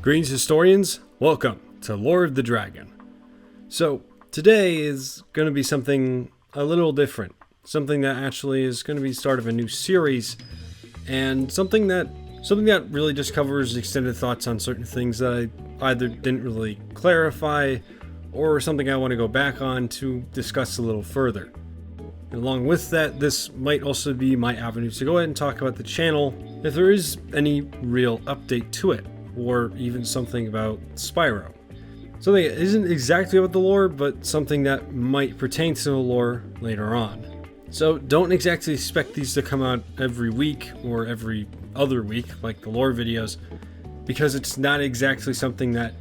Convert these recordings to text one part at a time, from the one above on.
Greetings historians, welcome to Lore of the Dragon. So today is going to be something a little different, something that actually is going to be the start of a new series, and something that really just covers extended thoughts on certain things that I either didn't really clarify or something I want to go back on to discuss a little further. And along with that, this might also be my avenue to go ahead and talk about the channel if there is any real update to it, or even something about Spyro. Something that isn't exactly about the lore, but something that might pertain to the lore later on. So don't exactly expect these to come out every week or every other week like the lore videos, because it's not exactly something that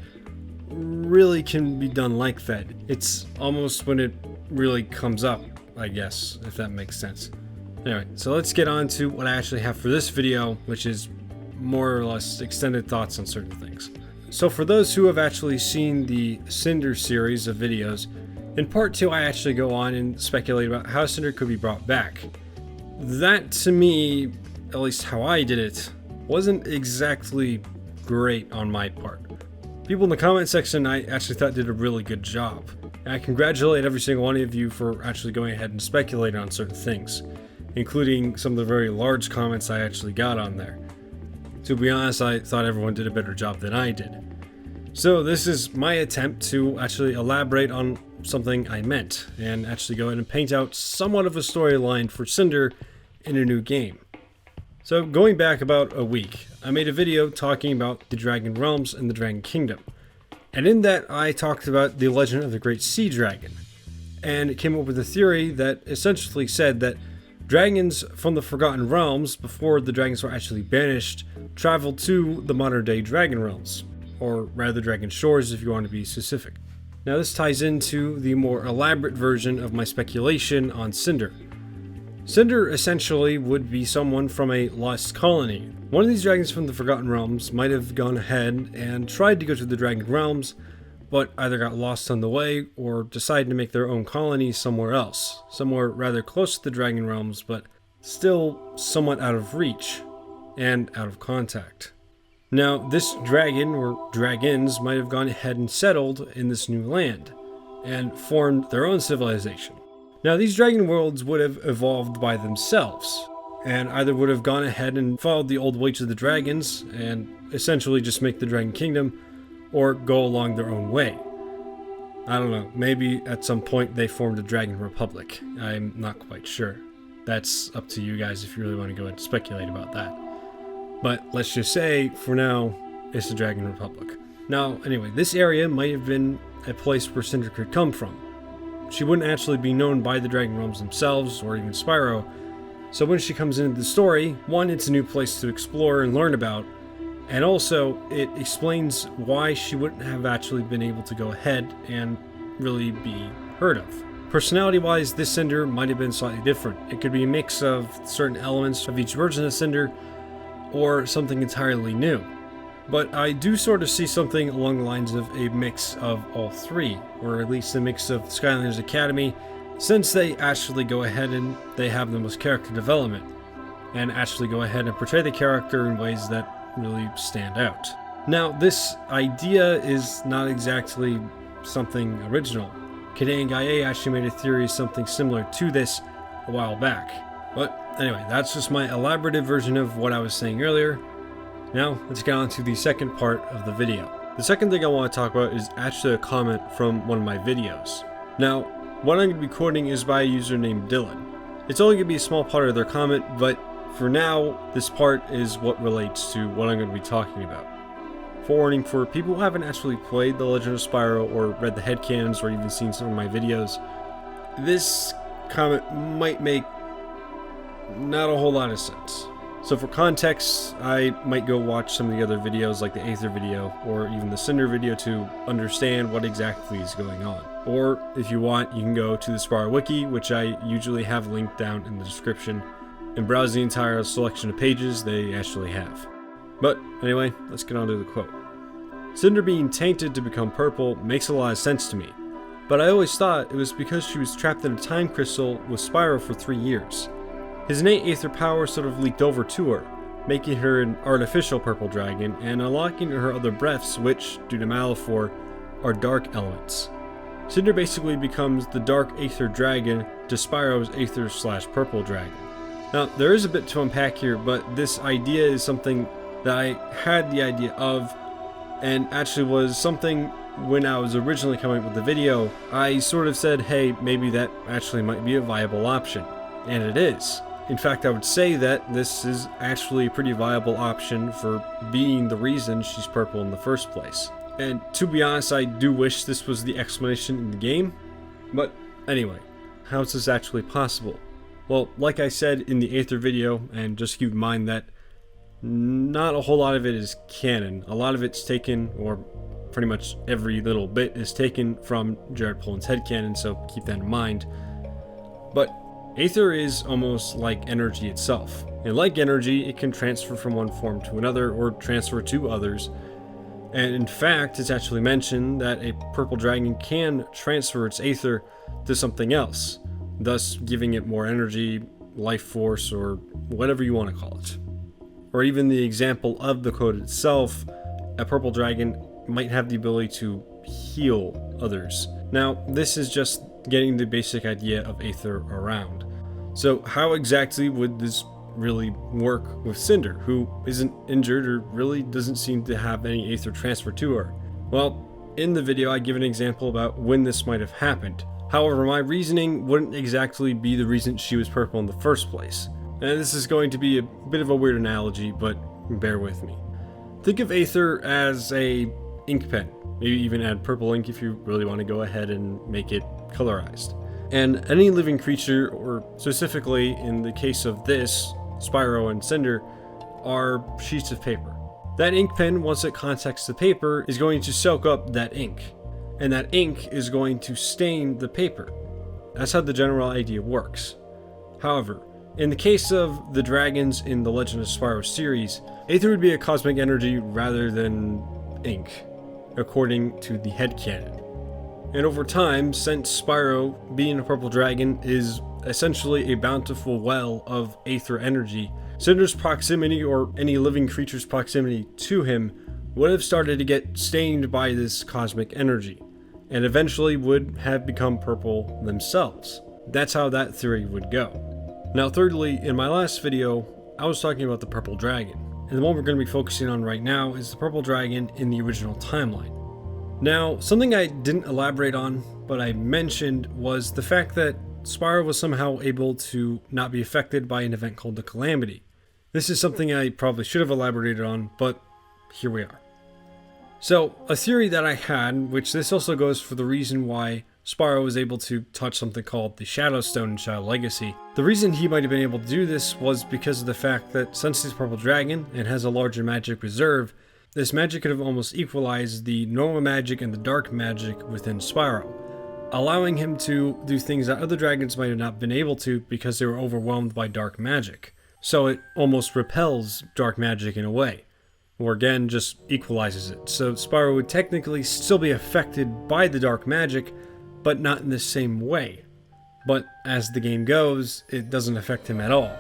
really can be done like that. It's almost when it really comes up, I guess, if that makes sense. Anyway, so let's get on to what I actually have for this video, which is more or less extended thoughts on certain things. So for those who have actually seen the Cynder series of videos, in part 2 I actually go on and speculate about how Cynder could be brought back. That, to me, at least how I did it, wasn't exactly great on my part. People in the comment section I actually thought did a really good job. And I congratulate every single one of you for actually going ahead and speculating on certain things, including some of the very large comments I actually got on there. To be honest, I thought everyone did a better job than I did. So this is my attempt to actually elaborate on something I meant, and actually go ahead and paint out somewhat of a storyline for Cynder in a new game. So going back about a week, I made a video talking about the Dragon Realms and the Dragon Kingdom. And in that I talked about the legend of the Great Sea Dragon. And it came up with a theory that essentially said that dragons from the Forgotten Realms, before the dragons were actually banished, traveled to the modern day Dragon Realms, or rather Dragon Shores if you want to be specific. Now this ties into the more elaborate version of my speculation on Cynder. Cynder essentially would be someone from a lost colony. One of these dragons from the Forgotten Realms might have gone ahead and tried to go to the Dragon Realms, but either got lost on the way or decided to make their own colony somewhere else, somewhere rather close to the Dragon Realms, but still somewhat out of reach and out of contact. Now, this dragon or dragons might have gone ahead and settled in this new land and formed their own civilization. Now, these dragon worlds would have evolved by themselves and either would have gone ahead and followed the old ways of the dragons and essentially just make the Dragon Kingdom, or go along their own way. I don't know, maybe at some point they formed a Dragon Republic. I'm not quite sure. That's up to you guys if you really want to go ahead and speculate about that. But let's just say, for now, it's the Dragon Republic. Now, anyway, this area might have been a place where Cynder could come from. She wouldn't actually be known by the Dragon Realms themselves, or even Spyro, so when she comes into the story, one, it's a new place to explore and learn about, and also, it explains why she wouldn't have actually been able to go ahead and really be heard of. Personality-wise, this Cynder might have been slightly different. It could be a mix of certain elements of each version of Cynder, or something entirely new. But I do sort of see something along the lines of a mix of all three, or at least a mix of Skylanders Academy, since they actually go ahead and they have the most character development, and actually go ahead and portray the character in ways that really stand out. Now, this idea is not exactly something original. Kide Gaie actually made a theory of something similar to this a while back. But anyway, that's just my elaborative version of what I was saying earlier. Now, let's get on to the second part of the video. The second thing I want to talk about is actually a comment from one of my videos. Now, what I'm going to be quoting is by a user named Dylan. It's only going to be a small part of their comment, but for now, this part is what relates to what I'm going to be talking about. Forewarning for people who haven't actually played The Legend of Spyro or read the headcanons or even seen some of my videos, this comment might make not a whole lot of sense. So for context, I might go watch some of the other videos like the Aether video or even the Cynder video to understand what exactly is going on. Or if you want, you can go to the Spyro wiki, which I usually have linked down in the description, and browse the entire selection of pages they actually have. But anyway, let's get on to the quote. Cynder being tainted to become purple makes a lot of sense to me, but I always thought it was because she was trapped in a time crystal with Spyro for 3 years. His innate aether power sort of leaked over to her, making her an artificial purple dragon and unlocking her other breaths, which, due to Malefor, are dark elements. Cynder basically becomes the dark aether dragon to Spyro's aether/purple dragon. Now, there is a bit to unpack here, but this idea is something that I had the idea of, and actually was something when I was originally coming up with the video, I sort of said, hey, maybe that actually might be a viable option. And it is. In fact, I would say that this is actually a pretty viable option for being the reason she's purple in the first place. And to be honest, I do wish this was the explanation in the game. But anyway, how is this actually possible? Well, like I said in the Aether video, and just keep in mind that not a whole lot of it is canon. A lot of it's taken, or pretty much every little bit is taken from Jared Polin's headcanon, so keep that in mind. But Aether is almost like energy itself. And like energy, it can transfer from one form to another, or transfer to others. And in fact, it's actually mentioned that a purple dragon can transfer its Aether to something else, thus giving it more energy, life force, or whatever you want to call it. Or even the example of the code itself, a purple dragon might have the ability to heal others. Now, this is just getting the basic idea of Aether around. So how exactly would this really work with Cynder, who isn't injured or really doesn't seem to have any Aether transfer to her? Well, in the video I give an example about when this might have happened. However, my reasoning wouldn't exactly be the reason she was purple in the first place. And this is going to be a bit of a weird analogy, but bear with me. Think of Aether as a ink pen. Maybe even add purple ink if you really want to go ahead and make it colorized. And any living creature, or specifically in the case of this, Spyro and Cynder, are sheets of paper. That ink pen, once it contacts the paper, is going to soak up that ink. And that ink is going to stain the paper. That's how the general idea works. However, in the case of the dragons in the Legend of Spyro series, Aether would be a cosmic energy rather than ink, according to the headcanon. And over time, since Spyro, being a purple dragon, is essentially a bountiful well of Aether energy, Cynder's proximity, or any living creature's proximity to him, would have started to get stained by this cosmic energy, and eventually would have become purple themselves. That's how that theory would go. Now thirdly, in my last video, I was talking about the purple dragon, and the one we're going to be focusing on right now is the purple dragon in the original timeline. Now, something I didn't elaborate on, but I mentioned, was the fact that Spyro was somehow able to not be affected by an event called the Calamity. This is something I probably should have elaborated on, but here we are. So, a theory that I had, which this also goes for the reason why Spyro was able to touch something called the Shadow Stone in Shadow Legacy. The reason he might have been able to do this was because of the fact that since he's a purple dragon and has a larger magic reserve, this magic could have almost equalized the normal magic and the dark magic within Spyro, allowing him to do things that other dragons might have not been able to because they were overwhelmed by dark magic. So it almost repels dark magic in a way, or again, just equalizes it. So Spyro would technically still be affected by the dark magic, but not in the same way. But as the game goes, it doesn't affect him at all.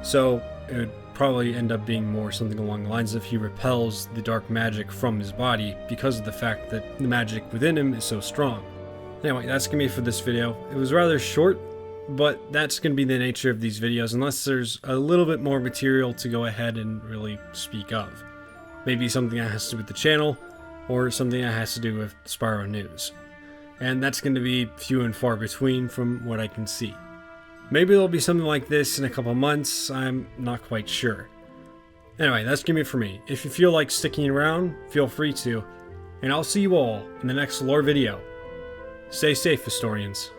So it would probably end up being more something along the lines of he repels the dark magic from his body because of the fact that the magic within him is so strong. Anyway, that's going to be it for this video. It was rather short, but that's going to be the nature of these videos unless there's a little bit more material to go ahead and really speak of. Maybe something that has to do with the channel, or something that has to do with Spyro news. And that's going to be few and far between from what I can see. Maybe there'll be something like this in a couple months, I'm not quite sure. Anyway, that's going to be it for me. If you feel like sticking around, feel free to, and I'll see you all in the next lore video. Stay safe, historians.